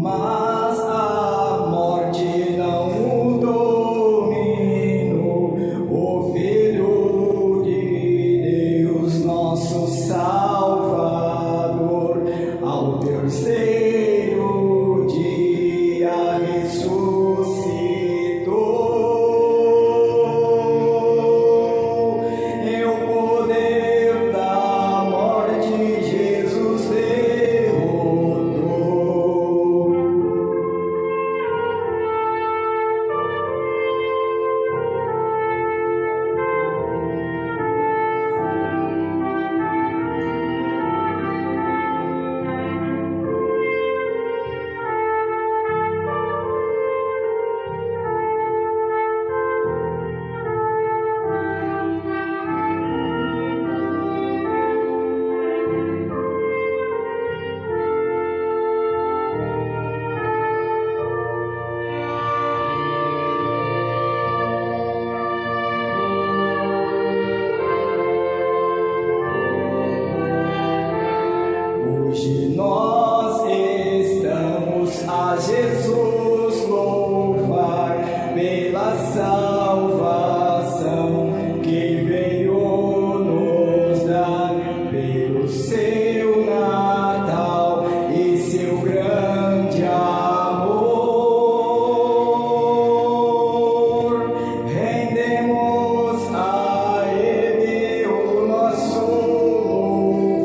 Mas a morte não o dominou, o Filho de Deus, nosso Salvador, ao terceiro dia ressuscitou. E o poder da morte Jesus derrotou. Hoje nós estamos a Jesus louvar pela salvação que veio nos dar, pelo seu Natal e seu grande amor. Rendemos a Ele o nosso louvor.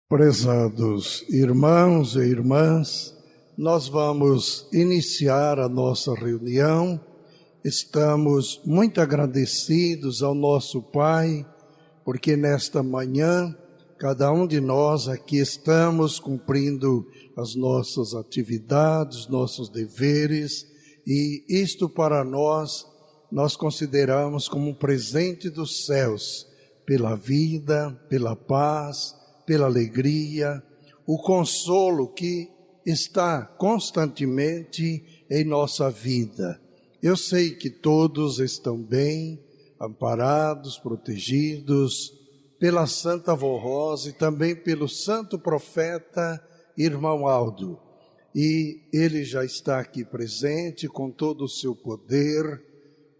Prezados irmãos e irmãs, nós vamos iniciar a nossa reunião. Estamos muito agradecidos ao nosso Pai, porque nesta manhã, cada um de nós aqui estamos cumprindo as nossas atividades, nossos deveres, e isto para nós consideramos como um presente dos céus, pela vida, pela paz, pela alegria, o consolo que está constantemente em nossa vida. Eu sei que todos estão bem, amparados, protegidos pela Santa Vó Rosa e também pelo Santo Profeta Irmão Aldo. e Ele já está aqui presente com todo o seu poder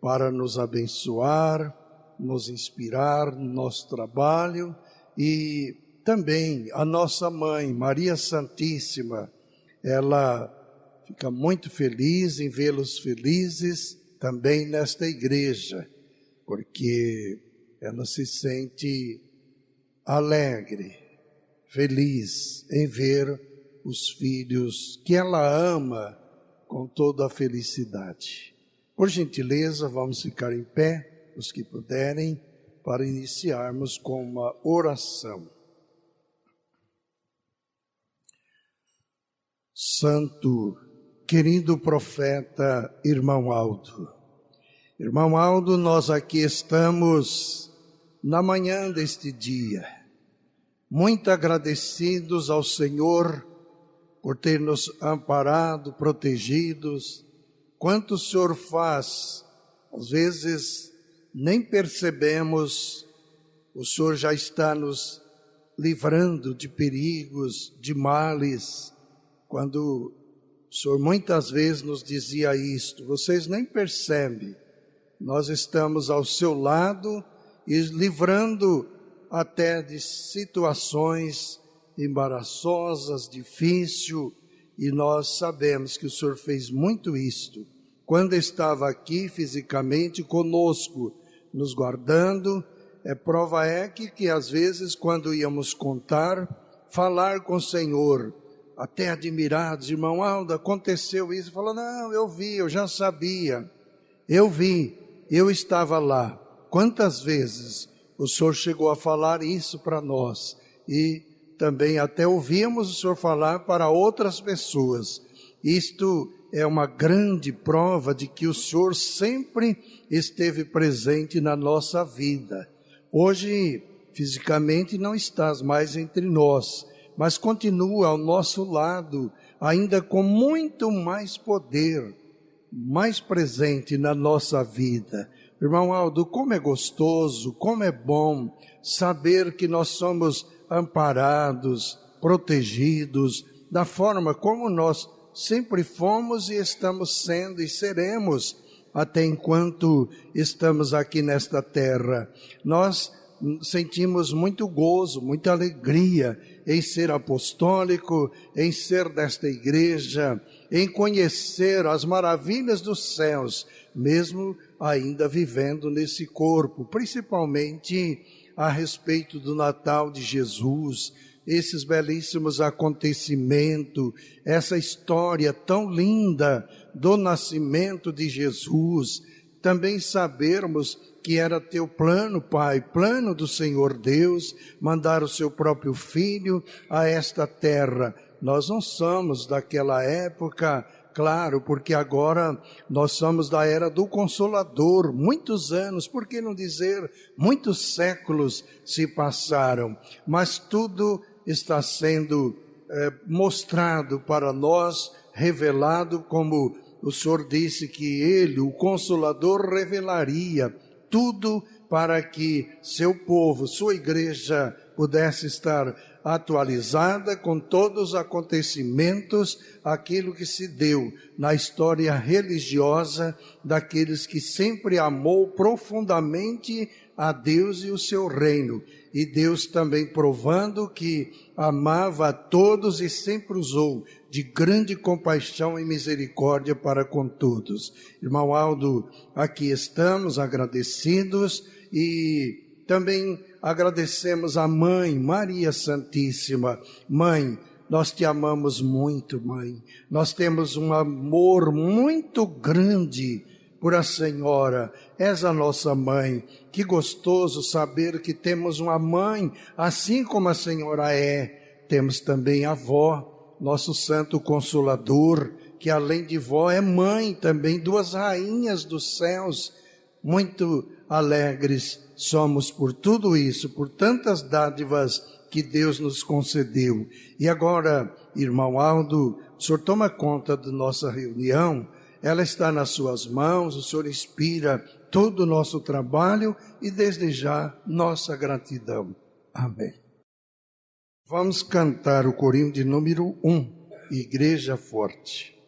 para nos abençoar, nos inspirar no nosso trabalho, e também a nossa mãe, Maria Santíssima, ela fica muito feliz em vê-los felizes também nesta igreja, porque ela se sente alegre, feliz em ver os filhos que ela ama com toda a felicidade. Por gentileza, vamos ficar em pé, os que puderem, para iniciarmos com uma oração. Santo, querido profeta, irmão Aldo. Irmão Aldo, nós aqui estamos na manhã deste dia, muito agradecidos ao Senhor por ter nos amparado, protegidos. Quanto o Senhor faz, às vezes nem percebemos, o Senhor já está nos livrando de perigos, de males. Quando o Senhor muitas vezes nos dizia isto, vocês nem percebem, nós estamos ao seu lado e livrando até de situações embaraçosas, difíceis, e nós sabemos que o Senhor fez muito isto, quando estava aqui fisicamente conosco, nos guardando. Prova é que às vezes quando íamos falar com o Senhor, até admirados, irmão Aldo, aconteceu isso, falou, não, eu vi, eu já sabia, eu vi, eu estava lá. Quantas vezes o Senhor chegou a falar isso para nós, e também até ouvimos o Senhor falar para outras pessoas. Isto é uma grande prova de que o Senhor sempre esteve presente na nossa vida. Hoje, fisicamente, não estás mais entre nós, mas continua ao nosso lado, ainda com muito mais poder, mais presente na nossa vida. Irmão Aldo, como é gostoso, como é bom saber que nós somos amparados, protegidos, da forma como nós sempre fomos e estamos sendo e seremos, até enquanto estamos aqui nesta terra. Nós sentimos muito gozo, muita alegria em ser apostólico, em ser desta igreja, em conhecer as maravilhas dos céus, mesmo ainda vivendo nesse corpo, principalmente a respeito do Natal de Jesus, esses belíssimos acontecimentos, essa história tão linda do nascimento de Jesus. Também sabermos que era teu plano, Pai, plano do Senhor Deus, mandar o seu próprio Filho a esta terra. Nós não somos daquela época, claro, porque agora nós somos da era do Consolador. Muitos anos, por que não dizer, muitos séculos se passaram, mas tudo está sendo mostrado para nós, revelado, como o Senhor disse que Ele, o Consolador, revelaria tudo para que seu povo, sua igreja, pudesse estar atualizada com todos os acontecimentos, aquilo que se deu na história religiosa daqueles que sempre amou profundamente a Deus e o seu reino. E Deus também provando que amava a todos e sempre usou de grande compaixão e misericórdia para com todos. Irmão Aldo, aqui estamos agradecidos e também agradecemos a Mãe, Maria Santíssima. Mãe, nós te amamos muito, Mãe. Nós temos um amor muito grande por a Senhora. És a nossa Mãe. Que gostoso saber que temos uma Mãe, assim como a Senhora é. Temos também a avó, nosso Santo Consolador, que além de vó é mãe também, duas rainhas dos céus. Muito alegres somos por tudo isso, por tantas dádivas que Deus nos concedeu. E agora, irmão Aldo, o Senhor toma conta da nossa reunião, ela está nas suas mãos, o Senhor inspira todo o nosso trabalho e desde já nossa gratidão. Amém. Vamos cantar o corinho de número 1. igreja forte.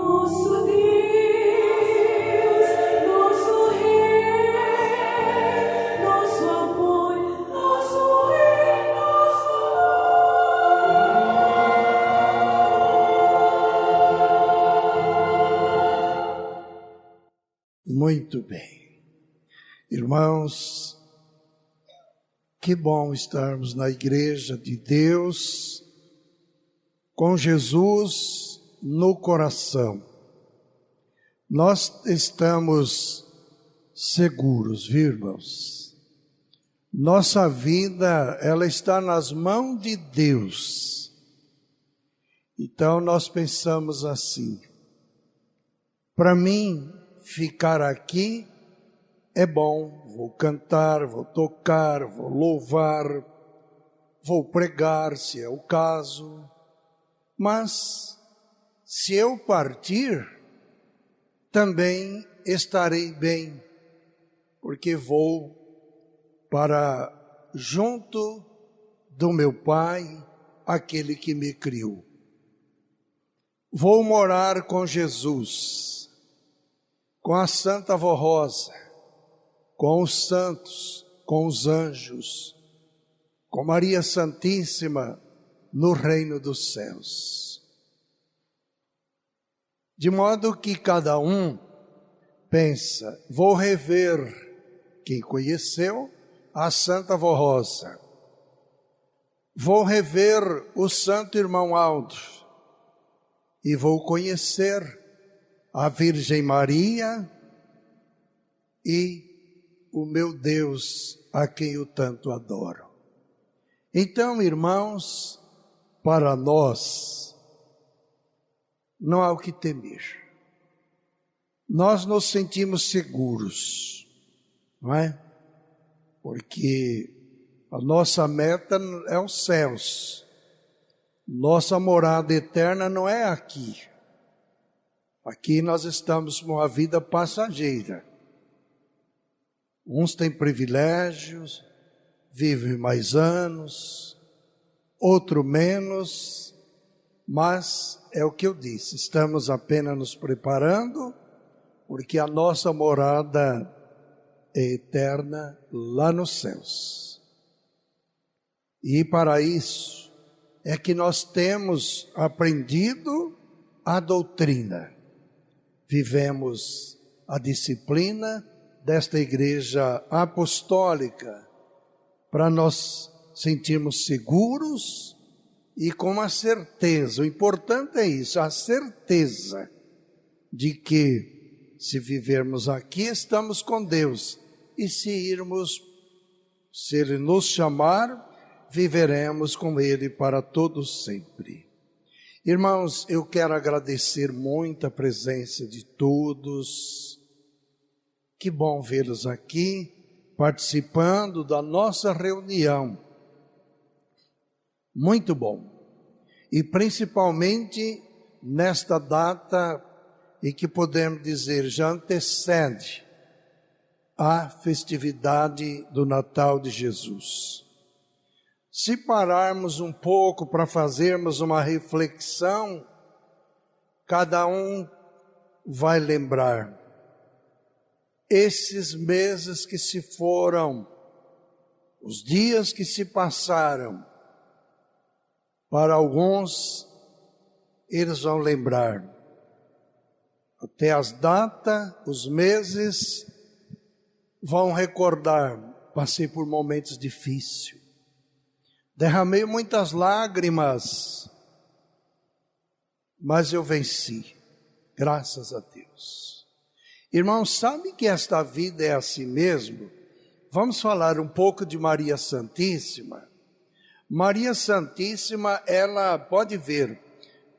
Nosso Deus, nosso Rei, nosso apoio, nosso Rei, nosso Muito bem. Irmãos, que bom estarmos na igreja de Deus, com Jesus no coração. Nós estamos seguros, viu, irmãos? Nossa vida, ela está nas mãos de Deus. Então nós pensamos assim: para mim ficar aqui é bom, vou cantar, vou tocar, vou louvar, vou pregar, se é o caso. Mas se eu partir, também estarei bem, porque vou para junto do meu Pai, aquele que me criou. Vou morar com Jesus, com a Santa Vó Rosa, com os santos, com os anjos, com Maria Santíssima no reino dos céus. De modo que cada um pensa: vou rever quem conheceu a Santa Vó Rosa, vou rever o Santo Irmão Aldo e vou conhecer a Virgem Maria e o meu Deus, a quem eu tanto adoro. Então, irmãos, para nós não há o que temer. Nós nos sentimos seguros, não é? Porque a nossa meta é os céus. Nossa morada eterna não é aqui. Aqui nós estamos com uma vida passageira. Uns têm privilégios, vivem mais anos, outro menos, mas é o que eu disse, estamos apenas nos preparando, porque a nossa morada é eterna lá nos céus. E para isso é que nós temos aprendido a doutrina, vivemos a disciplina desta igreja apostólica, para nós sentirmos seguros e com a certeza, o importante é isso, a certeza de que se vivermos aqui estamos com Deus, e se Ele nos chamar, viveremos com Ele para todo sempre. Irmãos, eu quero agradecer muito a presença de todos. Que bom vê-los aqui, participando da nossa reunião. Muito bom. E principalmente nesta data em que podemos dizer, já antecede a festividade do Natal de Jesus. Se pararmos um pouco para fazermos uma reflexão, cada um vai lembrar esses meses que se foram, os dias que se passaram. Para alguns, eles vão lembrar até as datas, os meses, vão recordar: passei por momentos difíceis, derramei muitas lágrimas, mas eu venci, graças a Deus. Irmãos, sabe que esta vida é assim mesmo? Vamos falar um pouco de Maria Santíssima. Maria Santíssima, ela pode ver,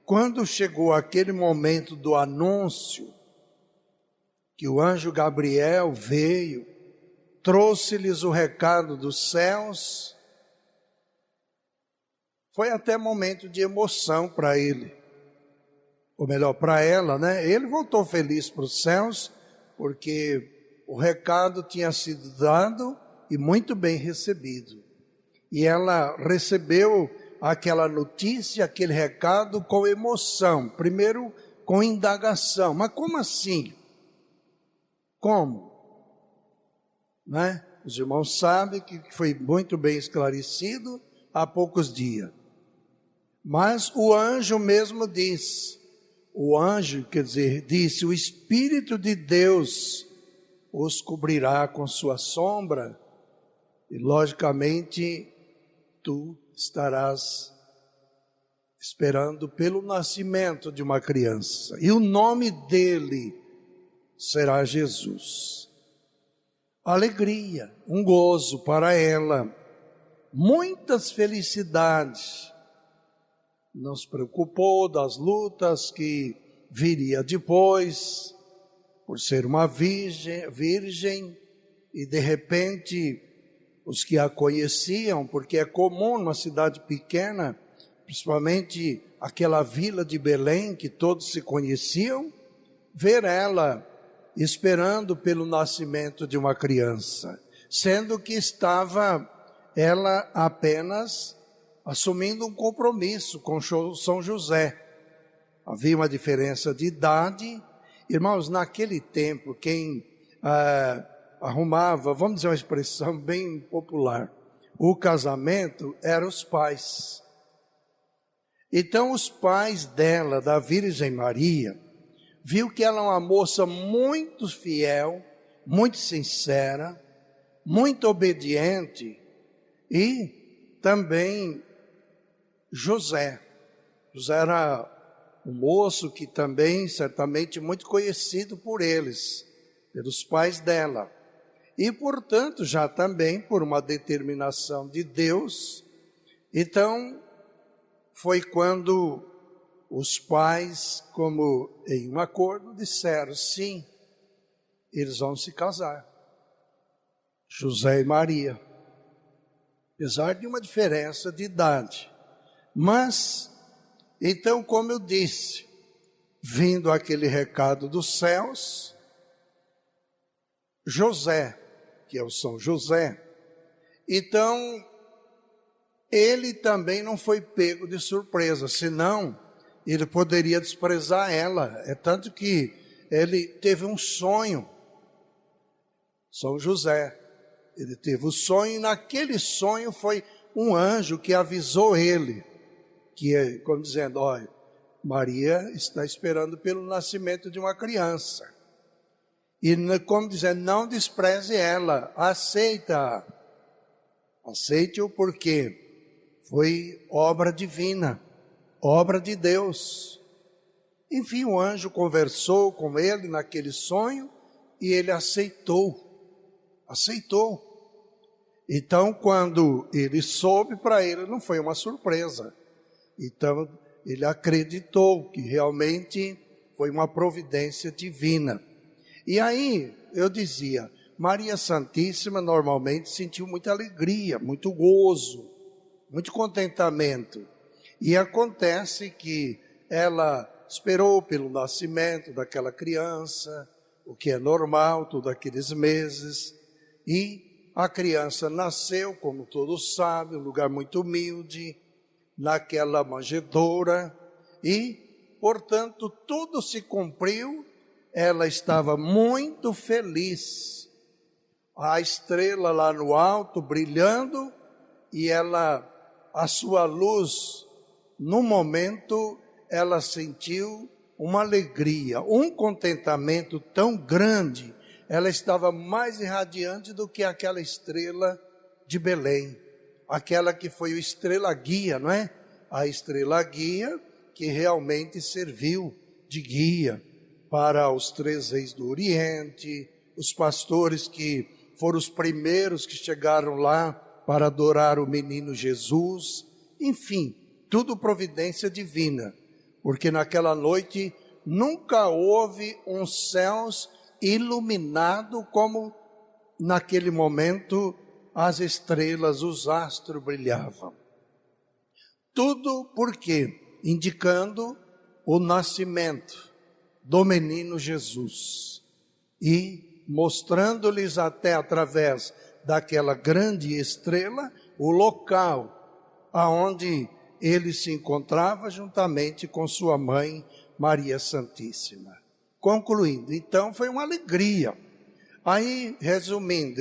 quando chegou aquele momento do anúncio, que o anjo Gabriel veio, trouxe-lhes o recado dos céus, foi até momento de emoção para ele, ou melhor, para ela, né? Ele voltou feliz para os céus, porque o recado tinha sido dado e muito bem recebido. E ela recebeu aquela notícia, aquele recado com emoção. Primeiro com indagação. Mas como assim? Como? Né? Os irmãos sabem que foi muito bem esclarecido há poucos dias. Mas o anjo mesmo diz, o anjo, quer dizer, disse, o Espírito de Deus os cobrirá com sua sombra, e logicamente tu estarás esperando pelo nascimento de uma criança, e o nome dele será Jesus. Alegria, um gozo para ela, muitas felicidades. Não se preocupou das lutas que viria depois, por ser uma virgem, e de repente os que a conheciam, porque é comum numa cidade pequena, principalmente aquela vila de Belém, que todos se conheciam, ver ela esperando pelo nascimento de uma criança, sendo que estava ela apenas assumindo um compromisso com São José. Havia uma diferença de idade. Irmãos, naquele tempo, quem arrumava, vamos dizer uma expressão bem popular, o casamento eram os pais. Então os pais dela, da Virgem Maria, viu que ela é uma moça muito fiel, muito sincera, muito obediente, e também José era um moço que também, certamente, muito conhecido por eles, pelos pais dela. E, portanto, já também por uma determinação de Deus. Então, foi quando os pais, como em um acordo, disseram, sim, eles vão se casar. José e Maria. Apesar de uma diferença de idade. Mas, então, como eu disse, vindo aquele recado dos céus, José, que é o São José, então, ele também não foi pego de surpresa, senão ele poderia desprezar ela. É tanto que ele teve um sonho, São José, ele teve o sonho, e naquele sonho foi um anjo que avisou ele, que é como dizendo, olha, Maria está esperando pelo nascimento de uma criança. E como dizendo, não despreze ela, aceite-a. Aceite-o porque foi obra divina, obra de Deus. Enfim, o anjo conversou com ele naquele sonho e ele aceitou. Então, quando ele soube, para ele não foi uma surpresa. Então, ele acreditou que realmente foi uma providência divina. E aí, eu dizia, Maria Santíssima normalmente sentiu muita alegria, muito gozo, muito contentamento. E acontece que ela esperou pelo nascimento daquela criança, o que é normal, todos aqueles meses, e a criança nasceu, como todos sabem, um lugar muito humilde, naquela manjedoura, e, portanto, tudo se cumpriu. Ela estava muito feliz, a estrela lá no alto brilhando, e ela, a sua luz, no momento, ela sentiu uma alegria, um contentamento tão grande. Ela estava mais irradiante do que aquela estrela de Belém, aquela que foi o estrela guia, não é? A estrela guia que realmente serviu de guia para os 3 reis do Oriente, os pastores que foram os primeiros que chegaram lá para adorar o menino Jesus. Enfim, tudo providência divina, porque naquela noite nunca houve um céus iluminado como naquele momento as estrelas, os astros brilhavam. Tudo porque indicando o nascimento do menino Jesus e mostrando-lhes até através daquela grande estrela o local aonde ele se encontrava juntamente com sua mãe Maria Santíssima. Concluindo, então foi uma alegria. Aí, resumindo,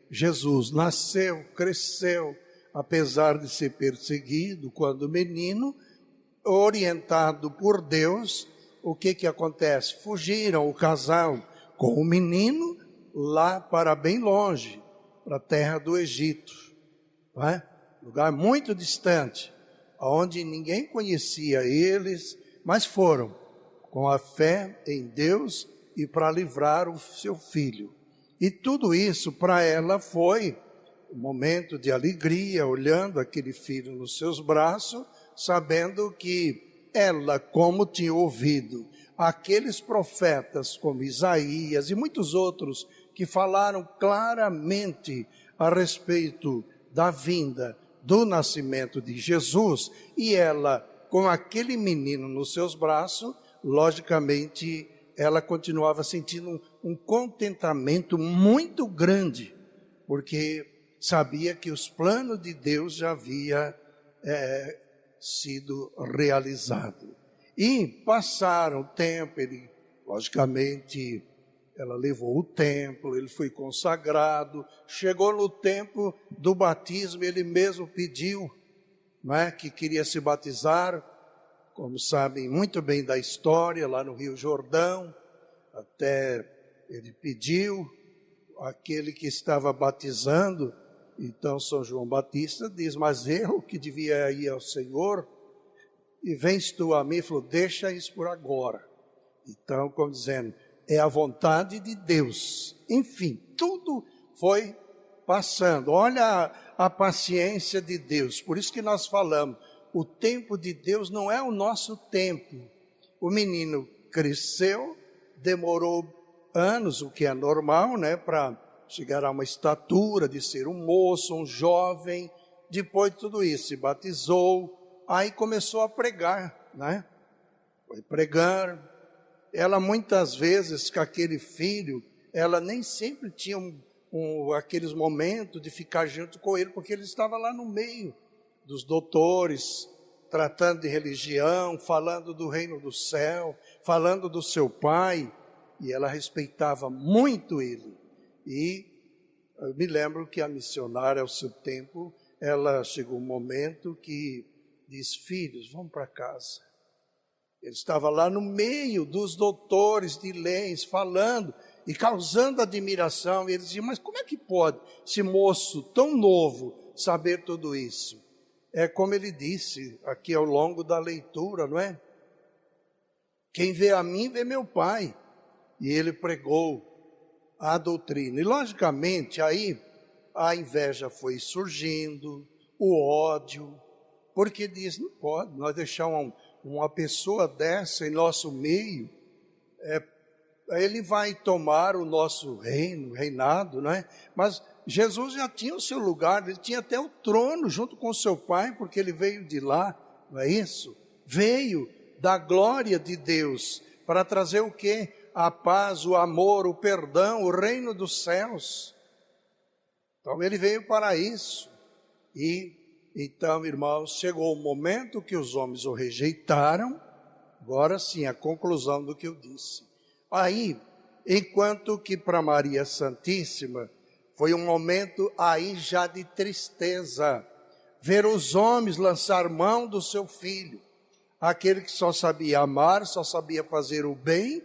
Jesus nasceu, cresceu, apesar de ser perseguido quando menino, orientado por Deus. O que acontece? Fugiram o casal com o menino lá para bem longe, para a terra do Egito, não é? Lugar muito distante, onde ninguém conhecia eles, mas foram com a fé em Deus e para livrar o seu filho. E tudo isso para ela foi um momento de alegria, olhando aquele filho nos seus braços, sabendo que ela, como tinha ouvido aqueles profetas como Isaías e muitos outros que falaram claramente a respeito da vinda, do nascimento de Jesus, e ela, com aquele menino nos seus braços, logicamente, ela continuava sentindo um contentamento muito grande, porque sabia que os planos de Deus já havia sido realizado. E passaram o tempo, logicamente, ela levou o templo, ele foi consagrado, chegou no tempo do batismo, ele mesmo pediu, não é, que queria se batizar, como sabem muito bem da história, lá no Rio Jordão, até ele pediu, aquele que estava batizando, então São João Batista diz, mas eu que devia ir ao Senhor, e vens tu a mim, falou, deixa isso por agora. Então, como dizendo, é a vontade de Deus. Enfim, tudo foi passando. Olha a paciência de Deus. Por isso que nós falamos, o tempo de Deus não é o nosso tempo. O menino cresceu, demorou anos, o que é normal, né, para chegar a uma estatura de ser um moço, um jovem. Depois de tudo isso, se batizou, aí começou a pregar, né? Foi pregar. Ela muitas vezes, com aquele filho, ela nem sempre tinha aqueles momentos de ficar junto com ele, porque ele estava lá no meio dos doutores, tratando de religião, falando do reino do céu, falando do seu pai, e ela respeitava muito ele. E eu me lembro que a missionária, ao seu tempo, ela chegou um momento que diz, filhos, vamos para casa. Ele estava lá no meio dos doutores de leis, falando e causando admiração. E ele dizia, mas como é que pode esse moço tão novo saber tudo isso? É como ele disse aqui ao longo da leitura, não é? Quem vê a mim, vê meu Pai. E ele pregou a doutrina. E logicamente aí a inveja foi surgindo, o ódio, porque diz, não pode nós deixar uma pessoa dessa em nosso meio, ele vai tomar o nosso reinado, não é? Mas Jesus já tinha o seu lugar, ele tinha até o trono junto com o seu pai, porque ele veio de lá, não é isso? Veio da glória de Deus, para trazer o quê? A paz, o amor, o perdão, o reino dos céus. Então ele veio para isso. E então, irmãos, chegou o momento que os homens o rejeitaram. Agora sim, a conclusão do que eu disse. Aí, enquanto que para Maria Santíssima foi um momento aí já de tristeza, ver os homens lançar mão do seu filho, aquele que só sabia amar, só sabia fazer o bem,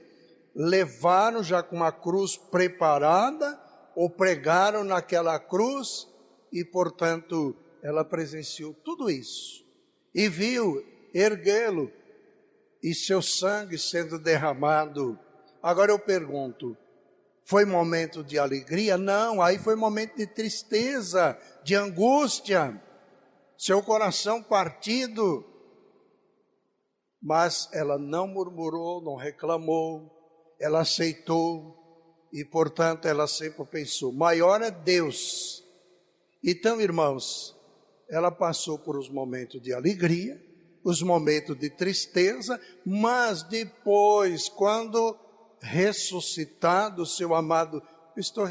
levaram já com uma cruz preparada, ou pregaram naquela cruz, e portanto ela presenciou tudo isso, e viu erguê-lo, e seu sangue sendo derramado. Agora eu pergunto, foi momento de alegria? Não, aí foi momento de tristeza, de angústia, seu coração partido. Mas ela não murmurou, não reclamou, ela aceitou, e portanto ela sempre pensou, maior é Deus. Então, irmãos, ela passou por os momentos de alegria, os momentos de tristeza, mas depois, quando ressuscitado, seu amado, estou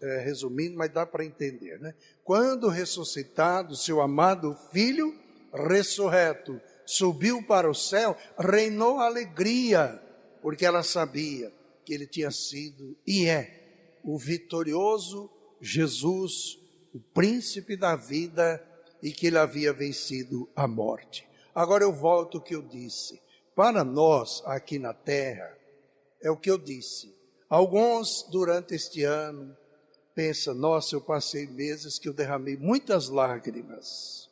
resumindo, mas dá para entender, né? Quando ressuscitado, seu amado filho ressurreto, subiu para o céu, reinou a alegria, porque ela sabia que ele tinha sido e é o vitorioso Jesus, o príncipe da vida, e que ele havia vencido a morte. Agora eu volto ao que eu disse. Para nós aqui na terra, é o que eu disse. Alguns durante este ano pensam, nossa, eu passei meses que eu derramei muitas lágrimas.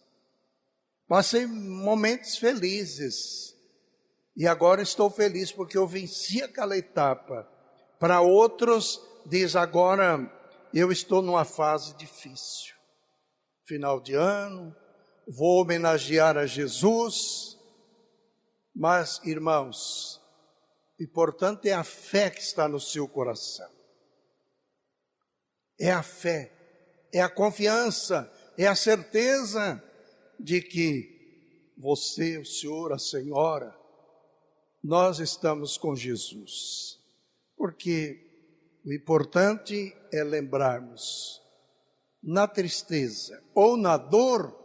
Passei momentos felizes. E agora estou feliz porque eu venci aquela etapa. Para outros, diz agora, eu estou numa fase difícil. Final de ano, vou homenagear a Jesus. Mas, irmãos, o importante é a fé que está no seu coração. É a fé, é a confiança, é a certeza de que você, o Senhor, a Senhora, nós estamos com Jesus. Porque o importante é lembrarmos, na tristeza ou na dor,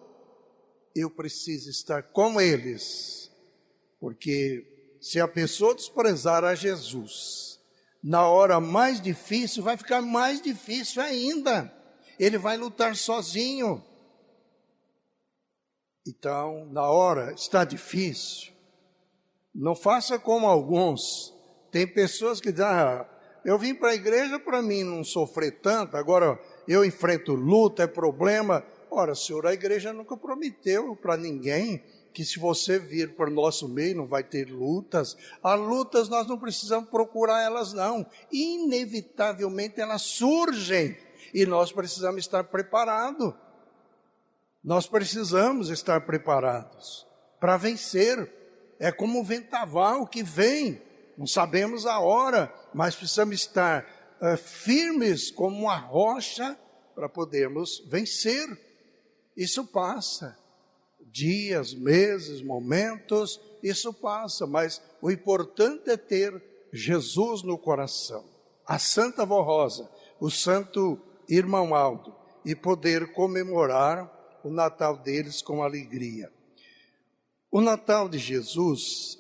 eu preciso estar com eles. Porque se a pessoa desprezar a Jesus, na hora mais difícil, vai ficar mais difícil ainda. Ele vai lutar sozinho. Então, na hora está difícil, não faça como alguns. Tem pessoas que dizem, eu vim para a igreja para mim não sofrer tanto, agora eu enfrento luta, é problema. Ora, Senhor, a igreja nunca prometeu para ninguém que se você vir para o nosso meio não vai ter lutas. As lutas nós não precisamos procurar elas não. Inevitavelmente elas surgem e nós precisamos estar preparados. Nós precisamos estar preparados para vencer. É como um vendaval que vem, não sabemos a hora, mas precisamos estar firmes como uma rocha para podermos vencer. Isso passa. Dias, meses, momentos, isso passa, mas o importante é ter Jesus no coração, a Santa Vó Rosa, o Santo Irmão Aldo, e poder comemorar o Natal deles com alegria. O Natal de Jesus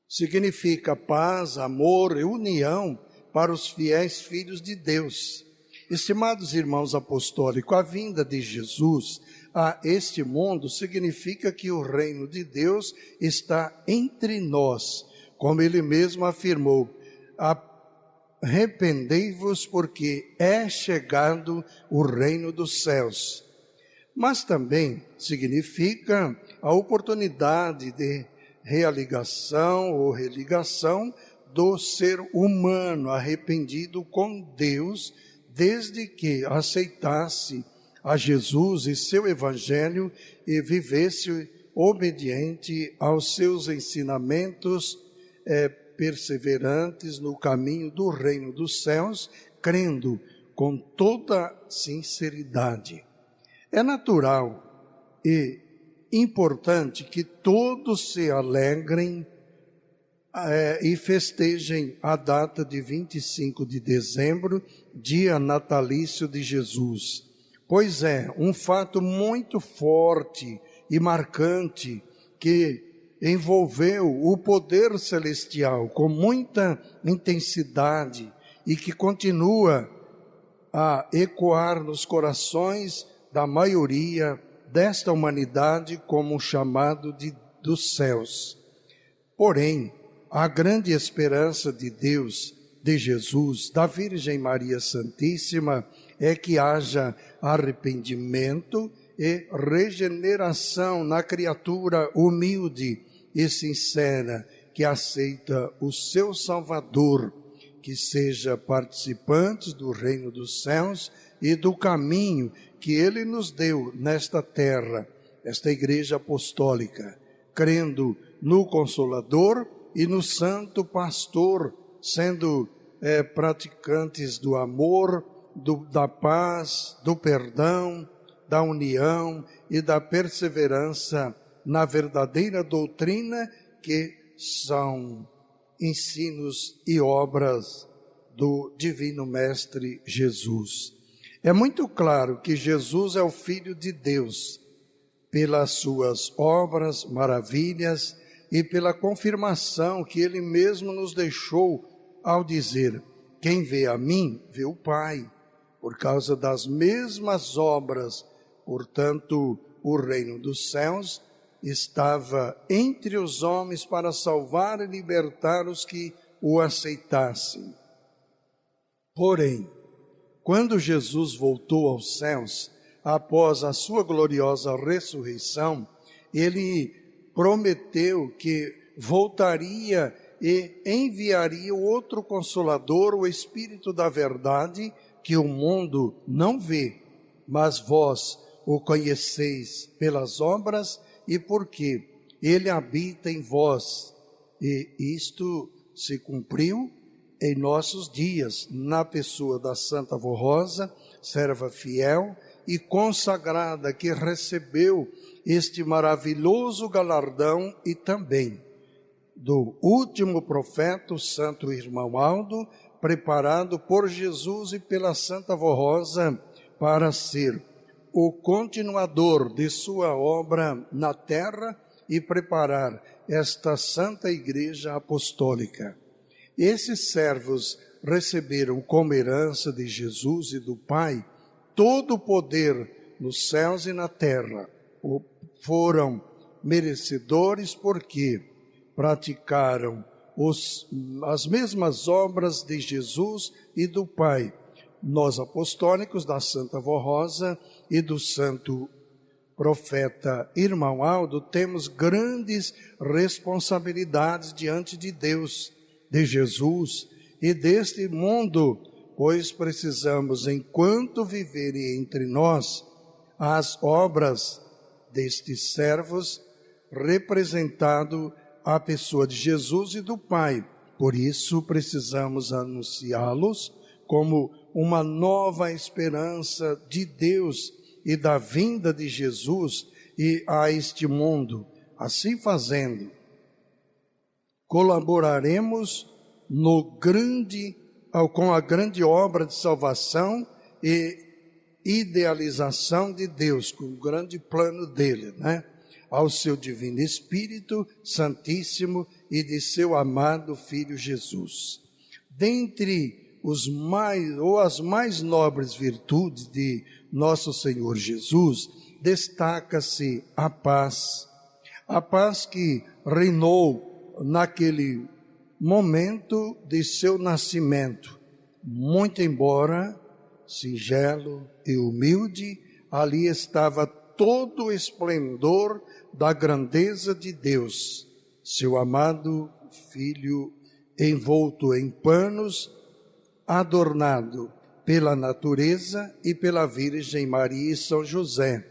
significa paz, amor e união para os fiéis filhos de Deus. Estimados irmãos apostólicos, a vinda de Jesus a este mundo significa que o reino de Deus está entre nós, como ele mesmo afirmou, arrependei-vos porque é chegado o reino dos céus. Mas também significa a oportunidade de realigação ou religação do ser humano arrependido com Deus, desde que aceitasse a Jesus e seu evangelho e vivesse obediente aos seus ensinamentos, perseverantes no caminho do reino dos céus, crendo com toda sinceridade. É natural e importante que todos se alegrem e festejem a data de 25 de dezembro, dia natalício de Jesus. Pois é um fato muito forte e marcante que envolveu o poder celestial com muita intensidade e que continua a ecoar nos corações da maioria desta humanidade como um chamado dos céus. Porém, a grande esperança de Deus, de Jesus, da Virgem Maria Santíssima, é que haja arrependimento e regeneração na criatura humilde e sincera que aceita o seu Salvador, que seja participantes do reino dos céus e do caminho que ele nos deu nesta terra, esta igreja apostólica, crendo no Consolador e no Santo Pastor, sendo praticantes do amor, da paz, do perdão, da união e da perseverança na verdadeira doutrina, que são ensinos e obras do Divino Mestre Jesus. É muito claro que Jesus é o Filho de Deus, pelas suas obras, maravilhas e pela confirmação que ele mesmo nos deixou ao dizer: quem vê a mim, vê o Pai. Por causa das mesmas obras, portanto, o reino dos céus estava entre os homens para salvar e libertar os que o aceitassem. Porém, quando Jesus voltou aos céus, após a sua gloriosa ressurreição, ele prometeu que voltaria e enviaria o outro Consolador, o Espírito da Verdade, que o mundo não vê, mas vós o conheceis pelas obras e porque ele habita em vós. E isto se cumpriu em nossos dias, na pessoa da Santa Avó Rosa, serva fiel e consagrada, que recebeu este maravilhoso galardão, e também do último profeta, o Santo Irmão Aldo, preparado por Jesus e pela Santa Avó Rosa para ser o continuador de sua obra na terra e preparar esta Santa Igreja Apostólica. Esses servos receberam como herança de Jesus e do Pai todo o poder nos céus e na terra. Foram merecedores porque praticaram as mesmas obras de Jesus e do Pai. Nós, apostólicos da Santa Avó Rosa e do Santo Profeta Irmão Aldo, temos grandes responsabilidades diante de Deus, de Jesus e deste mundo, pois precisamos, enquanto viverem entre nós, as obras destes servos, representado a pessoa de Jesus e do Pai. Por isso precisamos anunciá-los como uma nova esperança de Deus e da vinda de Jesus e a este mundo. Assim fazendo, colaboraremos com a grande obra de salvação e idealização de Deus, com o grande plano dele, ao seu divino Espírito Santíssimo e de seu amado Filho Jesus. Dentre as mais nobres virtudes de nosso Senhor Jesus, destaca-se a paz que reinou naquele momento de seu nascimento. Muito embora singelo e humilde, ali estava todo o esplendor da grandeza de Deus, seu amado Filho envolto em panos, adornado pela natureza e pela Virgem Maria e São José.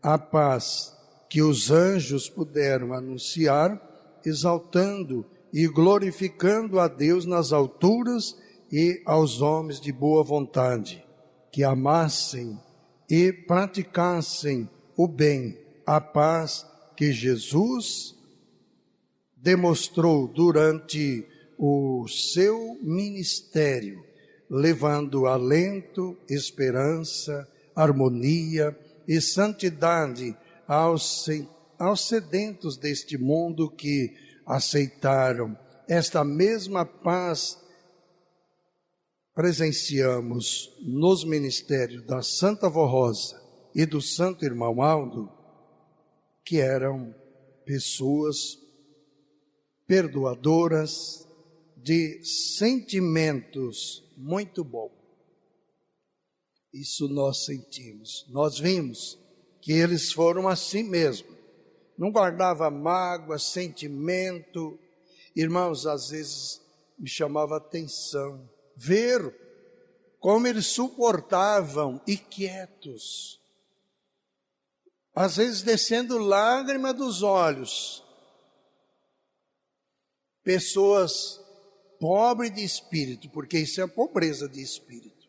A paz que os anjos puderam anunciar, exaltando e glorificando a Deus nas alturas e aos homens de boa vontade, que amassem e praticassem o bem, a paz que Jesus demonstrou durante o seu ministério, levando alento, esperança, harmonia e santidade aos sedentos deste mundo que aceitaram. Esta mesma paz presenciamos nos ministérios da Santa Avó Rosa e do Santo Irmão Aldo, que eram pessoas perdoadoras, de sentimentos muito bons. Isso nós sentimos, nós vimos que eles foram assim mesmo, não guardava mágoa, sentimento. Irmãos, às vezes me chamava a atenção ver como eles suportavam e quietos, às vezes descendo lágrima dos olhos, pessoas pobres de espírito, porque isso é a pobreza de espírito,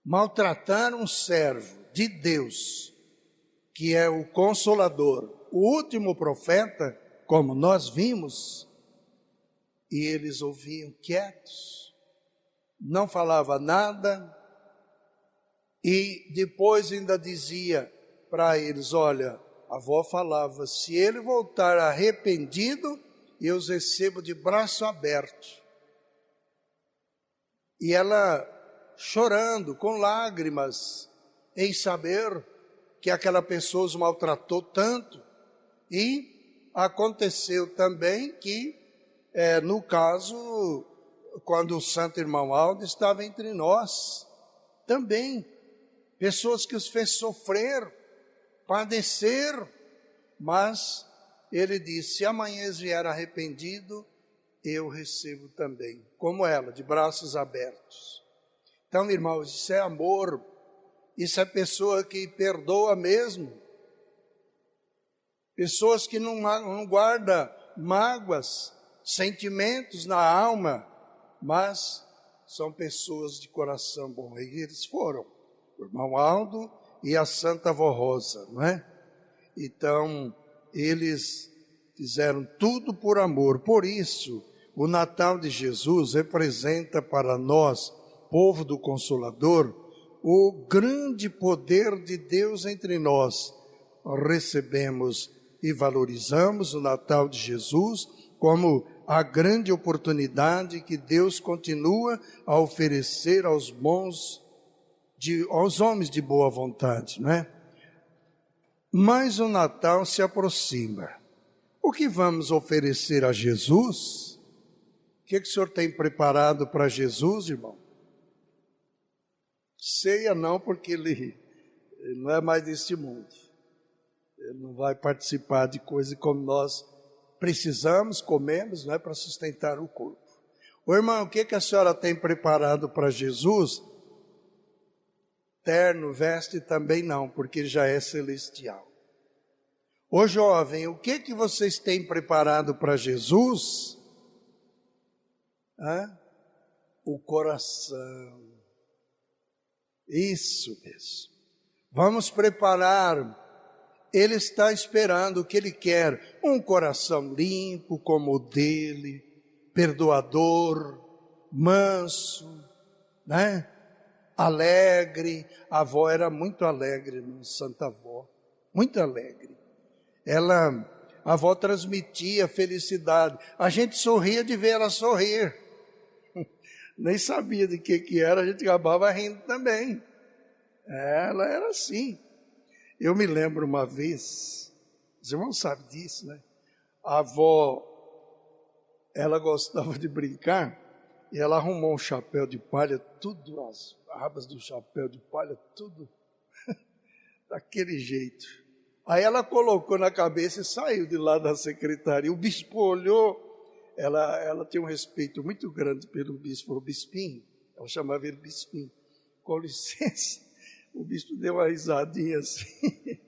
maltrataram um servo de Deus, que é o Consolador, o último profeta, como nós vimos, e eles ouviam quietos, não falava nada, e depois ainda dizia para eles: olha, A avó falava, se ele voltar arrependido, eu os recebo de braço aberto. E ela chorando, com lágrimas, em saber que aquela pessoa os maltratou tanto. E aconteceu também que, no caso, quando o santo irmão Aldo estava entre nós, também, pessoas que os fez sofrer, padecer, mas ele disse, se amanhã eles vierem arrependido, eu recebo também, como ela, de braços abertos. Então, irmãos, isso é amor, isso é pessoa que perdoa mesmo, pessoas que não guardam mágoas, sentimentos na alma, mas são pessoas de coração bom. E eles foram, o irmão Aldo e a Santa Avó Rosa, não é? Então, eles fizeram tudo por amor. Por isso, o Natal de Jesus representa para nós, povo do Consolador, o grande poder de Deus entre nós. Recebemos e valorizamos o Natal de Jesus como a grande oportunidade que Deus continua a oferecer aos homens de boa vontade, não é? Mas o Natal se aproxima. O que vamos oferecer a Jesus? O que o senhor tem preparado para Jesus, irmão? Ceia não, porque ele não é mais deste mundo. Ele não vai participar de coisas como nós precisamos, comemos, não é, para sustentar o corpo. Ô irmão, o que a senhora tem preparado para Jesus? Terno, veste também não, porque ele já é celestial. Ô jovem, o que vocês têm preparado para Jesus? O coração. Isso mesmo. Vamos preparar. Ele está esperando o que ele quer. Um coração limpo como o dele, perdoador, manso, né? Alegre. A avó era muito alegre, Santa Avó, muito alegre. A avó transmitia felicidade. A gente sorria de ver ela sorrir. Nem sabia de que era, a gente acabava rindo também. Ela era assim. Eu me lembro uma vez, os irmãos sabem disso, né? A avó, ela gostava de brincar, e ela arrumou um chapéu de palha, tudo, as abas do chapéu de palha, tudo daquele jeito. Aí ela colocou na cabeça e saiu de lá da secretaria. O bispo olhou, ela tinha um respeito muito grande pelo bispo, falou, bispinho, ela chamava ele bispinho, com licença. O bispo deu uma risadinha assim,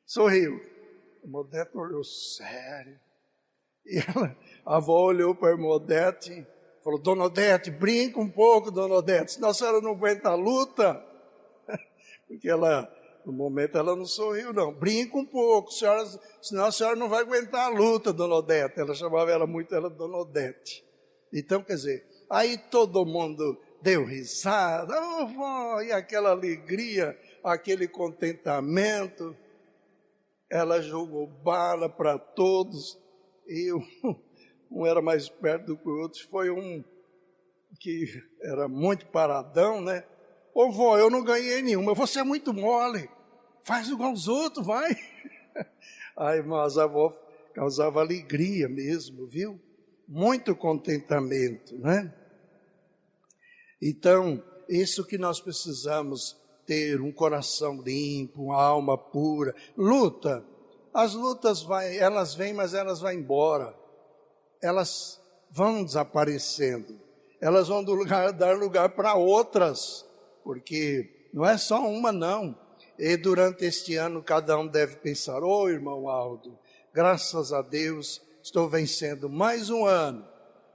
sorriu. A Modete olhou sério. E a avó olhou para a irmã Odete e falou, Dona Odete, brinca um pouco, Dona Odete, senão a senhora não aguenta a luta. Porque no momento ela não sorriu não. Brinca um pouco, senão a senhora não vai aguentar a luta, Dona Odete. Ela chamava ela muito, Dona Odete. Então, quer dizer, aí todo mundo deu risada, vó, e aquela alegria, aquele contentamento. Ela jogou bala para todos, e um era mais perto do que o outro, foi um que era muito paradão, né? Ô vó, eu não ganhei nenhuma, você é muito mole, faz igual os outros, vai. Aí, mas a avó causava alegria mesmo, viu? Muito contentamento, né? Então, isso que nós precisamos ter, um coração limpo, uma alma pura. Luta, as lutas elas vêm, mas elas vão embora. Elas vão desaparecendo. Elas vão dar lugar para outras, porque não é só uma não. E durante este ano cada um deve pensar, irmão Aldo, graças a Deus estou vencendo mais um ano.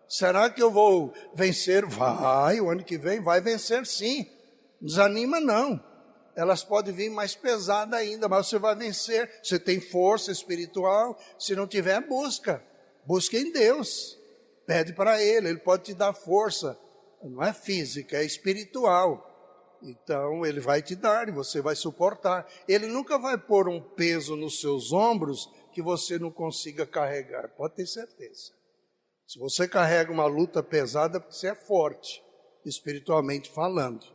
Será que eu vou vencer? Vai, o ano que vem vai vencer sim. Não desanima não. Elas podem vir mais pesadas ainda, mas você vai vencer. Você tem força espiritual. Se não tiver, busca. Busca em Deus. Pede para Ele pode te dar força. Não é física, é espiritual. Então, Ele vai te dar e você vai suportar. Ele nunca vai pôr um peso nos seus ombros que você não consiga carregar, pode ter certeza. Se você carrega uma luta pesada, é porque você é forte, espiritualmente falando.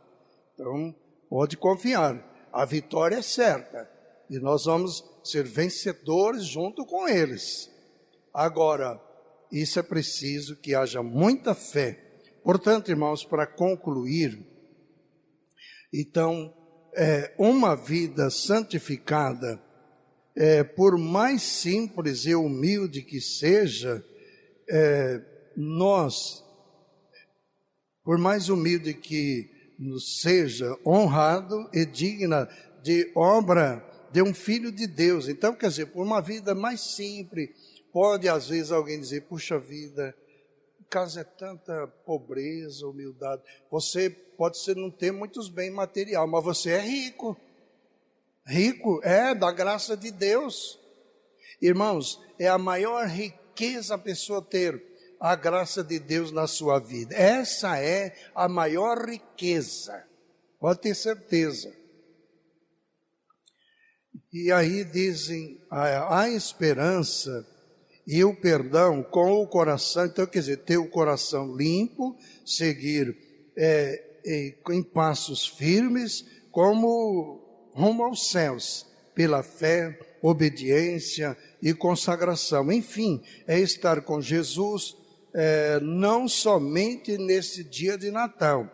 Então, pode confiar, a vitória é certa. E nós vamos ser vencedores junto com eles. Agora, isso é preciso que haja muita fé. Portanto, irmãos, para concluir, então, uma vida santificada, por mais simples e humilde que seja, nós, por mais humilde que nos seja, honrado e digna de obra de um filho de Deus. Então, quer dizer, por uma vida mais simples, pode às vezes alguém dizer, puxa vida, em casa é tanta pobreza, humildade. Você pode ser, não ter muitos bens materiais, mas você é rico. Rico é da graça de Deus. Irmãos, é a maior riqueza a pessoa ter a graça de Deus na sua vida. Essa é a maior riqueza, pode ter certeza. E aí dizem, a esperança e o perdão com o coração. Então, quer dizer, ter o coração limpo, seguir em passos firmes, como rumo aos céus, pela fé, obediência e consagração. Enfim, é estar com Jesus, não somente nesse dia de Natal,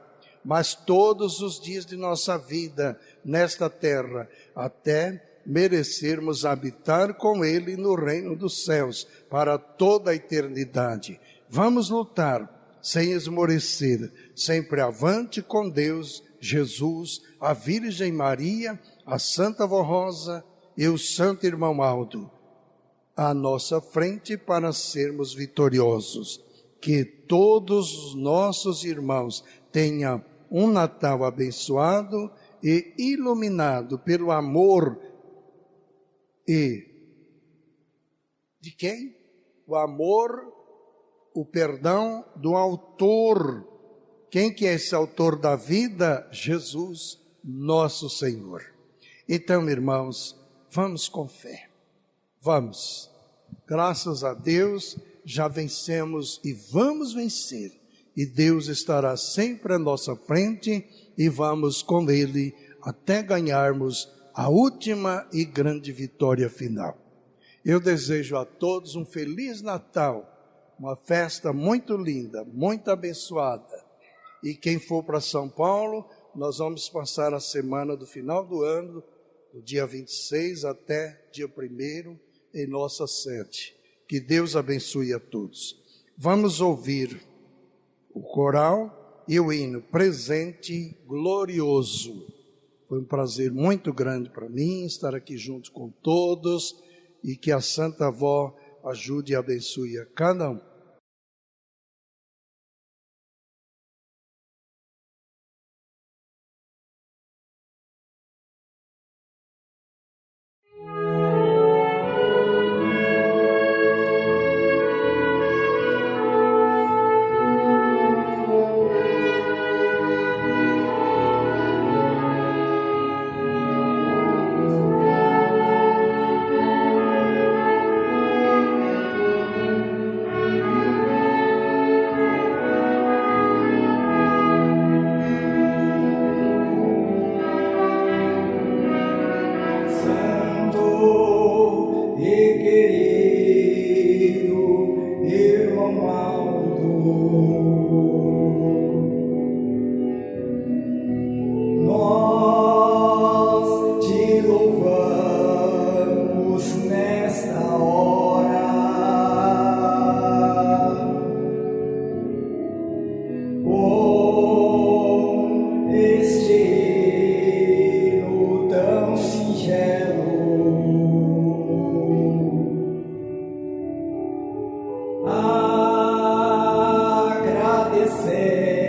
mas todos os dias de nossa vida nesta terra, até merecermos habitar com Ele no reino dos céus, para toda a eternidade. Vamos lutar, sem esmorecer, sempre avante com Deus, Jesus, a Virgem Maria, a Santa Vó Rosa e o Santo Irmão Aldo, à nossa frente para sermos vitoriosos. Que todos os nossos irmãos tenham um Natal abençoado e iluminado pelo amor e de quem? O amor, o perdão do autor. Quem que é esse autor da vida? Jesus, nosso Senhor. Então, irmãos, vamos com fé. Vamos. Graças a Deus, já vencemos e vamos vencer. E Deus estará sempre à nossa frente e vamos com Ele até ganharmos a última e grande vitória final. Eu desejo a todos um Feliz Natal, uma festa muito linda, muito abençoada. E quem for para São Paulo, nós vamos passar a semana do final do ano, do dia 26 até dia 1º, em nossa sede. Que Deus abençoe a todos. Vamos ouvir o coral e o hino Presente Glorioso. Foi um prazer muito grande para mim estar aqui junto com todos e que a Santa Avó ajude e abençoe a cada um. Santo e querido irmão Aldo, nós te louvamos nesta hora, com este hino tão singelo. Agradecemos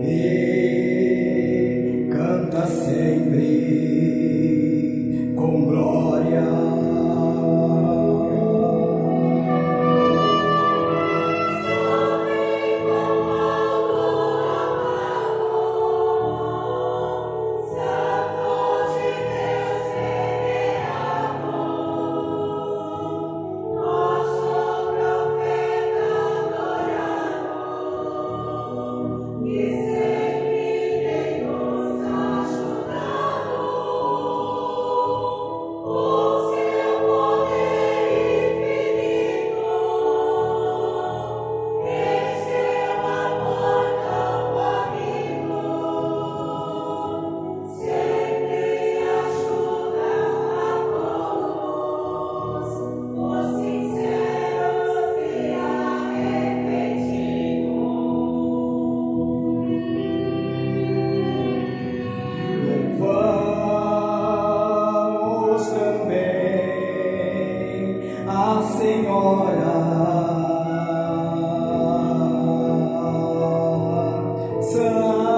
e canta sempre com glória. Louvamos também a Senhora,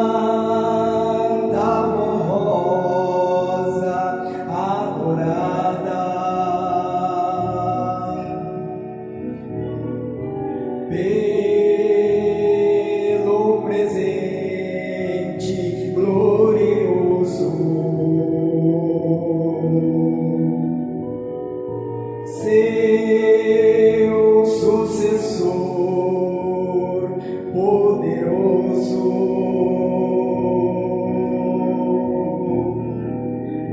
Santa Rosa adorada, pelo presente glorioso, seu sucessor poderoso.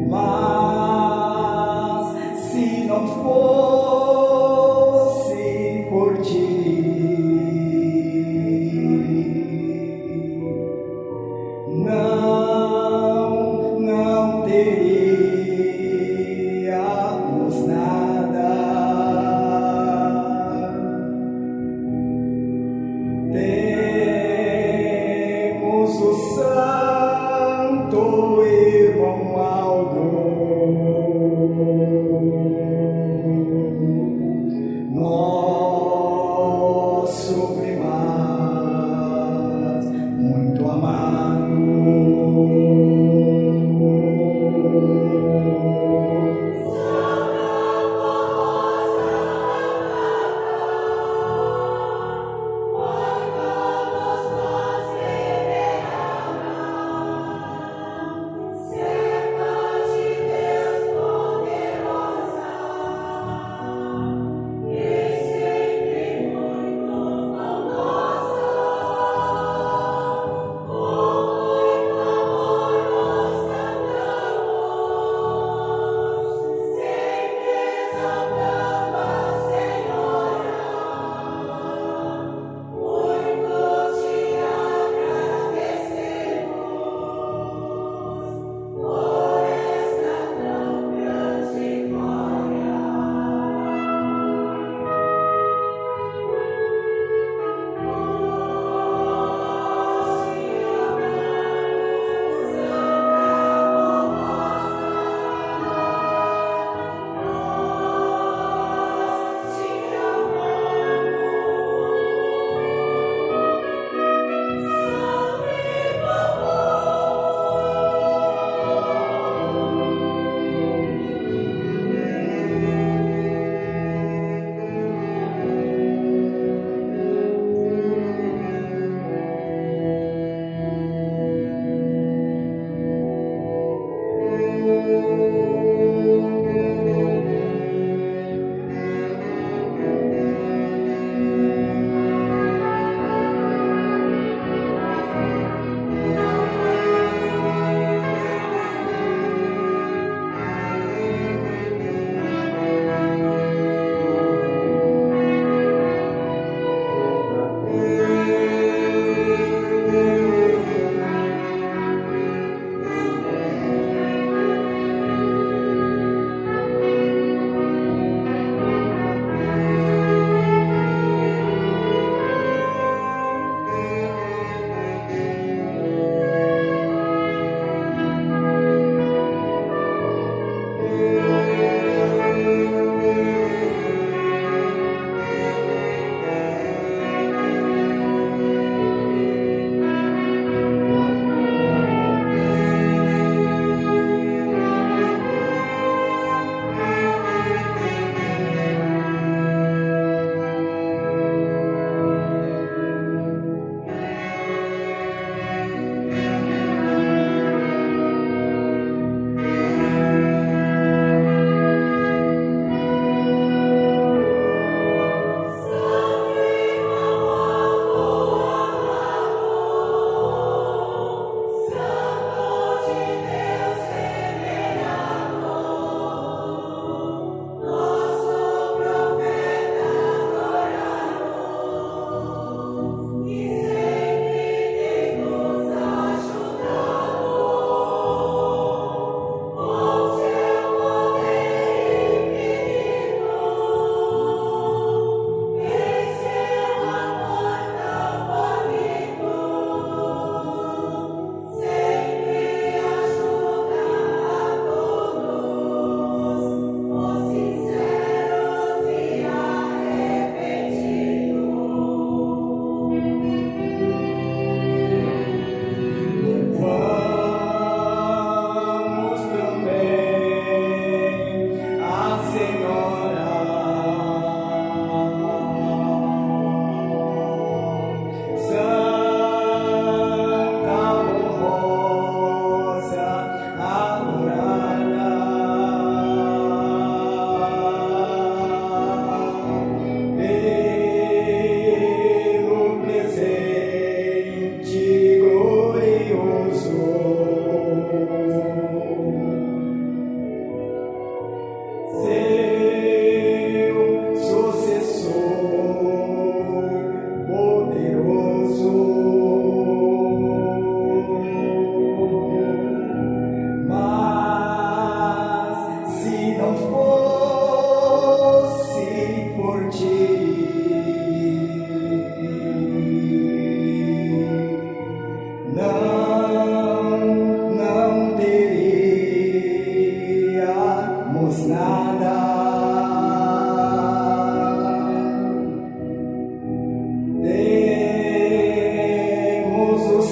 Mas se não fosse por ti, não teríamos nada. Temos o santo irmão Aldo, nosso primaz, muito amado.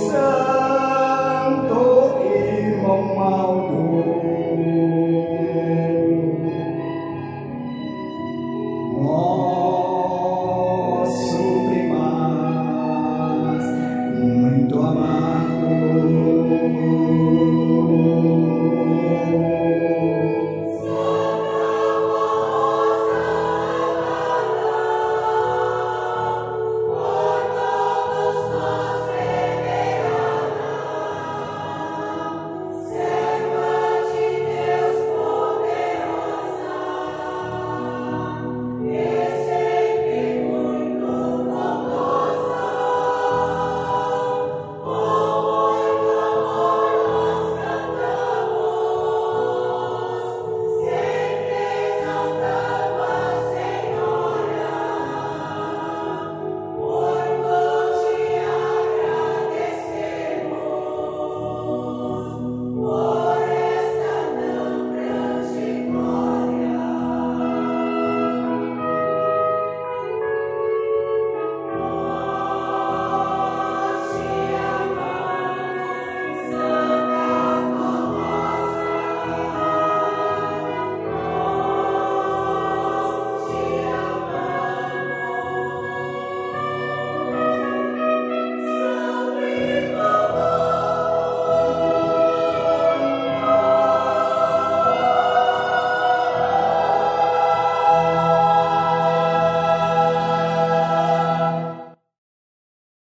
Santo, irmão Aldo. Nosso primaz, muito amado.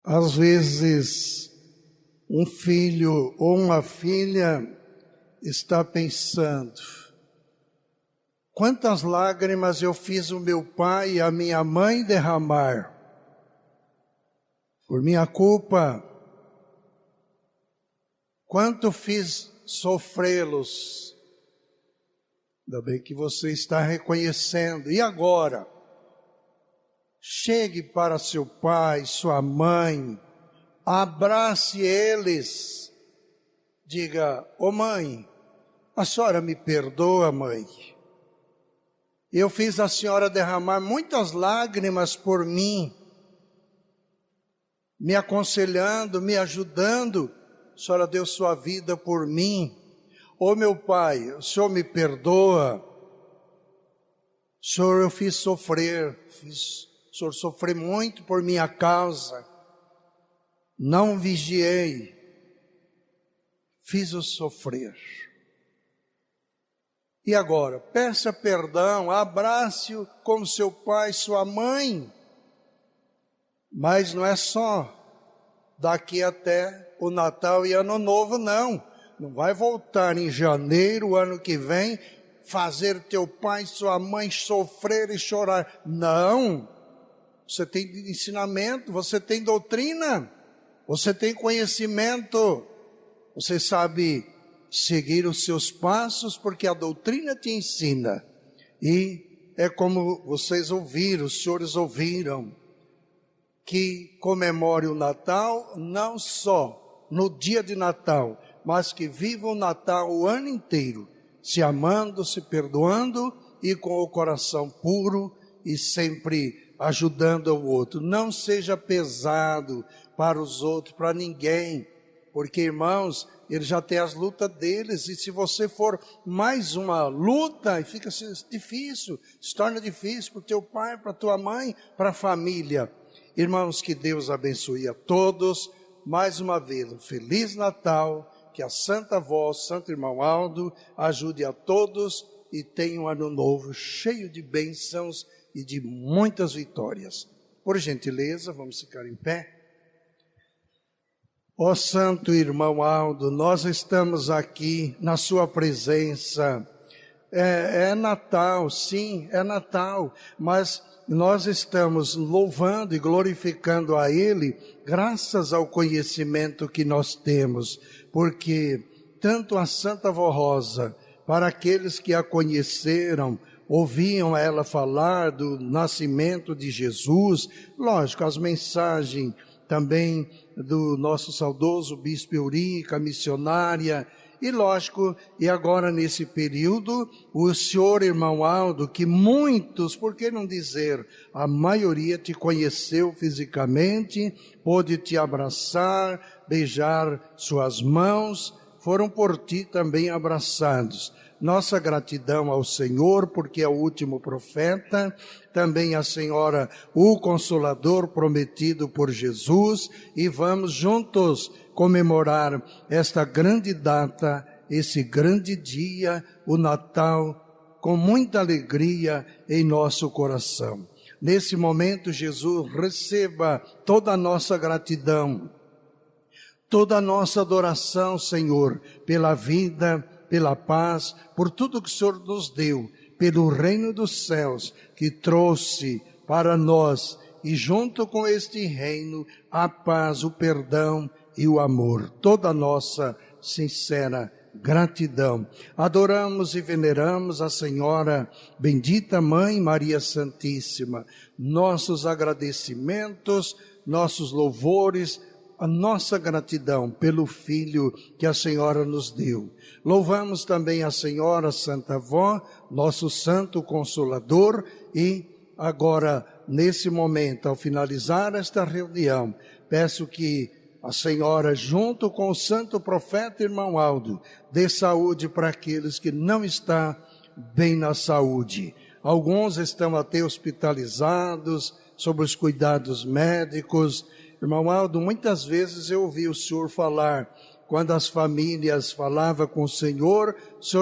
Às vezes, um filho ou uma filha está pensando: quantas lágrimas eu fiz o meu pai e a minha mãe derramar por minha culpa, quanto fiz sofrê-los. Ainda bem que você está reconhecendo. E agora? Chegue para seu pai, sua mãe, abrace eles, diga: ô mãe, a senhora me perdoa, mãe. Eu fiz a senhora derramar muitas lágrimas por mim, me aconselhando, me ajudando. A senhora deu sua vida por mim. Ô meu pai, o senhor me perdoa. Senhor, eu fiz sofrer, o senhor sofreu muito por minha causa. Não vigiei, fiz-o sofrer. E agora, peça perdão, abrace-o como seu pai, sua mãe. Mas não é só daqui até o Natal e Ano Novo, não. Não vai voltar em janeiro, ano que vem, fazer teu pai e sua mãe sofrer e chorar. Não. Você tem ensinamento, você tem doutrina, você tem conhecimento. Você sabe seguir os seus passos, porque a doutrina te ensina. E é como vocês ouviram, os senhores ouviram, que comemore o Natal não só no dia de Natal, mas que viva o Natal o ano inteiro, se amando, se perdoando e com o coração puro e sempre ajudando ao outro. Não seja pesado para os outros, para ninguém, porque, irmãos, eles já têm as lutas deles, e se você for mais uma luta, fica difícil, se torna difícil para o teu pai, para a tua mãe, para a família. Irmãos, que Deus abençoe a todos. Mais uma vez, um Feliz Natal, que a Santa Voz, Santo Irmão Aldo, ajude a todos e tenha um ano novo cheio de bênçãos e de muitas vitórias. Por gentileza, vamos ficar em pé. Ó Santo Irmão Aldo, nós estamos aqui na sua presença. É Natal, sim, é Natal, mas nós estamos louvando e glorificando a Ele, graças ao conhecimento que nós temos, porque tanto a Santa Vó Rosa, para aqueles que a conheceram, ouviam ela falar do nascimento de Jesus, lógico, as mensagens também do nosso saudoso Bispo Eurica, missionária, e lógico, e agora nesse período, o senhor Irmão Aldo, que muitos, por que não dizer, a maioria te conheceu fisicamente, pôde te abraçar, beijar suas mãos, foram por ti também abraçados. Nossa gratidão ao Senhor, porque é o último profeta, também a Senhora, o Consolador prometido por Jesus, e vamos juntos comemorar esta grande data, esse grande dia, o Natal, com muita alegria em nosso coração. Nesse momento, Jesus, receba toda a nossa gratidão, toda a nossa adoração, Senhor, pela vida, pela paz, por tudo que o Senhor nos deu, pelo reino dos céus, que trouxe para nós, e junto com este reino, a paz, o perdão e o amor. Toda a nossa sincera gratidão. Adoramos e veneramos a Senhora, bendita Mãe Maria Santíssima. Nossos agradecimentos, nossos louvores, a nossa gratidão pelo Filho que a Senhora nos deu. Louvamos também a Senhora Santa Avó, nosso Santo Consolador, e agora, nesse momento, ao finalizar esta reunião, peço que a Senhora, junto com o Santo Profeta Irmão Aldo, dê saúde para aqueles que não estão bem na saúde. Alguns estão até hospitalizados, sob os cuidados médicos. Irmão Aldo, muitas vezes eu ouvi o senhor falar, quando as famílias falavam com o senhor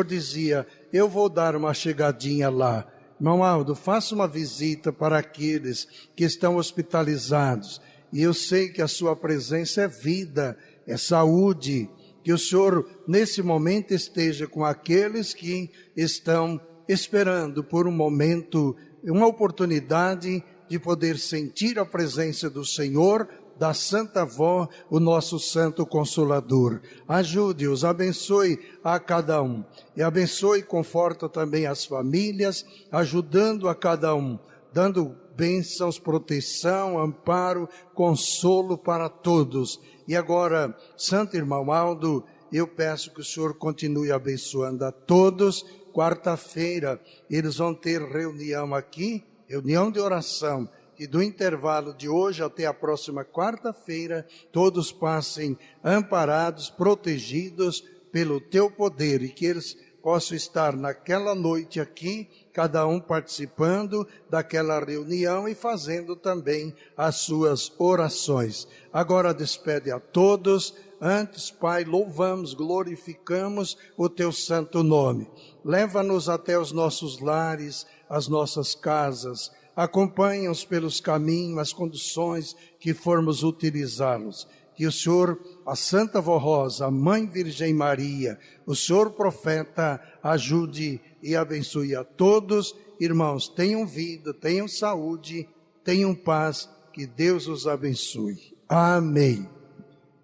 dizia, eu vou dar uma chegadinha lá. Irmão Aldo, faça uma visita para aqueles que estão hospitalizados. E eu sei que a sua presença é vida, é saúde. Que o Senhor, nesse momento, esteja com aqueles que estão esperando por um momento, uma oportunidade de poder sentir a presença do Senhor, da Santa Avó, o nosso Santo Consolador. Ajude-os, abençoe a cada um. E abençoe e conforta também as famílias, ajudando a cada um, dando bênçãos, proteção, amparo, consolo para todos. E agora, Santo Irmão Aldo, eu peço que o Senhor continue abençoando a todos. Quarta-feira, eles vão ter reunião aqui, reunião de oração. E do intervalo de hoje até a próxima quarta-feira, todos passem amparados, protegidos pelo teu poder, e que eles possam estar naquela noite aqui, cada um participando daquela reunião e fazendo também as suas orações. Agora despede a todos. Antes, Pai, louvamos, glorificamos o teu santo nome. Leva-nos até os nossos lares, as nossas casas. Acompanha-os pelos caminhos, as condições que formos utilizá-los. Que o Senhor, a Santa Vó Rosa, a Mãe Virgem Maria, o Senhor Profeta, ajude e abençoe a todos. Irmãos, tenham vida, tenham saúde, tenham paz, que Deus os abençoe. Amém.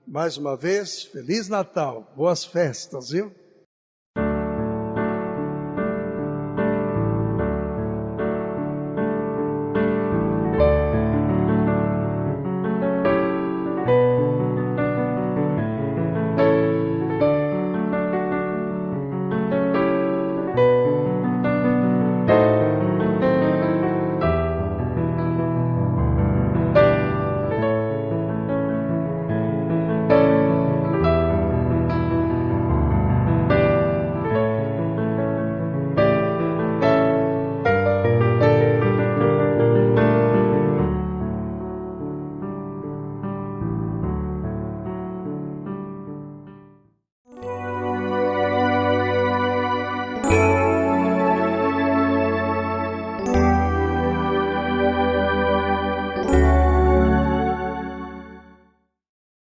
Mais uma vez, Feliz Natal, boas festas, viu?